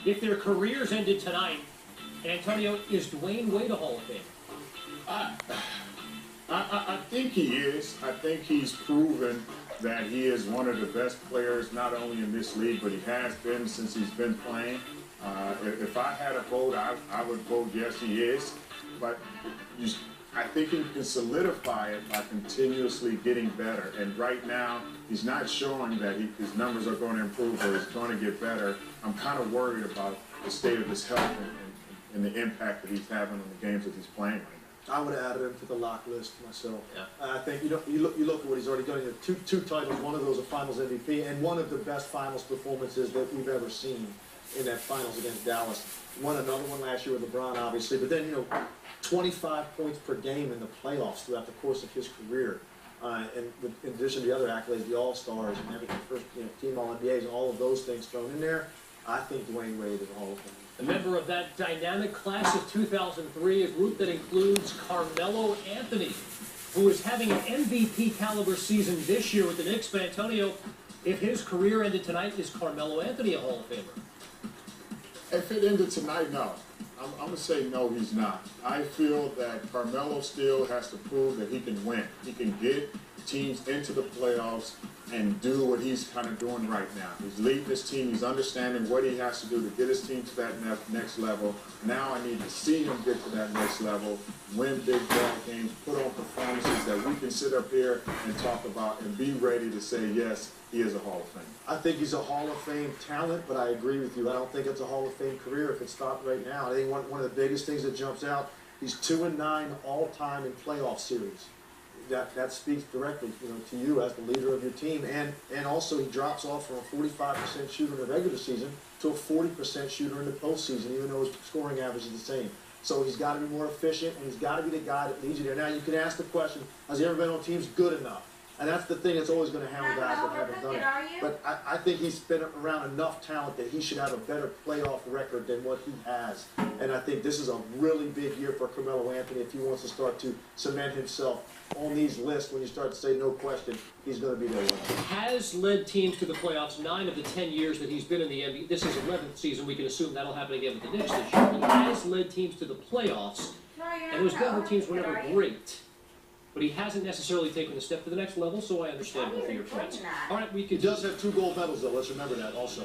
If their careers ended tonight, Antonio, is Dwayne Wade a Hall of Fame? I think he is. I think he's proven that he is one of the best players, not only in this league, but he has been since he's been playing. If I had a vote, I would vote yes, he is. But I think he can solidify it by continuously getting better. And right now, he's not showing that his numbers are going to improve or he's going to get better. I'm kind of worried about the state of his health and the impact that he's having on the games that he's playing right now. I would have added him to the lock list myself. Yeah. I think you look at what he's already done. Two titles, one of those a Finals MVP, and one of the best Finals performances that we've ever seen in that Finals against Dallas. Won another one last year with LeBron, obviously, but then 25 points per game in the playoffs throughout the course of his career, and in addition to the other accolades, the All-Stars and everything, first team All-NBAs and all of those things thrown in there. I think Dwayne Wade is a Hall of Fame. A member of that dynamic class of 2003, a group that includes Carmelo Anthony, who is having an MVP caliber season this year with the Knicks. But Antonio, if his career ended tonight, is Carmelo Anthony a Hall of Famer? If it ended tonight, no. I'm going to say no, he's not. I feel that Carmelo still has to prove that he can win. He can get teams into the playoffs and do what he's kind of doing right now. He's leading his team. He's understanding what he has to do to get his team to that next level. Now I need to see him get to that next level, win big ball games, put on performances that we can sit up here and talk about and be ready to say, yes, he is a Hall of Fame. I think he's a Hall of Fame talent, but I agree with you. I don't think it's a Hall of Fame career if it stopped right now. I think one of the biggest things that jumps out, he's 2-9 all-time in playoff series. That speaks directly, to you as the leader of your team, and also he drops off from a 45% shooter in the regular season to a 40% shooter in the postseason, even though his scoring average is the same. So he's got to be more efficient, and he's got to be the guy that leads you there. Now you can ask the question: has he ever been on teams good enough? And that's the thing that's always going to hammer guys that haven't done it. But I think he's been around enough talent that he should have a better playoff record than what he has. And I think this is a really big year for Carmelo Anthony if he wants to start to cement himself on these lists. When you start to say no question, he's going to be there. Has led teams to the playoffs 9 of the 10 years that he's been in the NBA. This is 11th season. We can assume that'll happen again with the Knicks this year. He has led teams to the playoffs, and those Denver teams were never great. But he hasn't necessarily taken a step to the next level, so I understand both of your points. All right, we could. He does have 2 gold medals, though. Let's remember that also.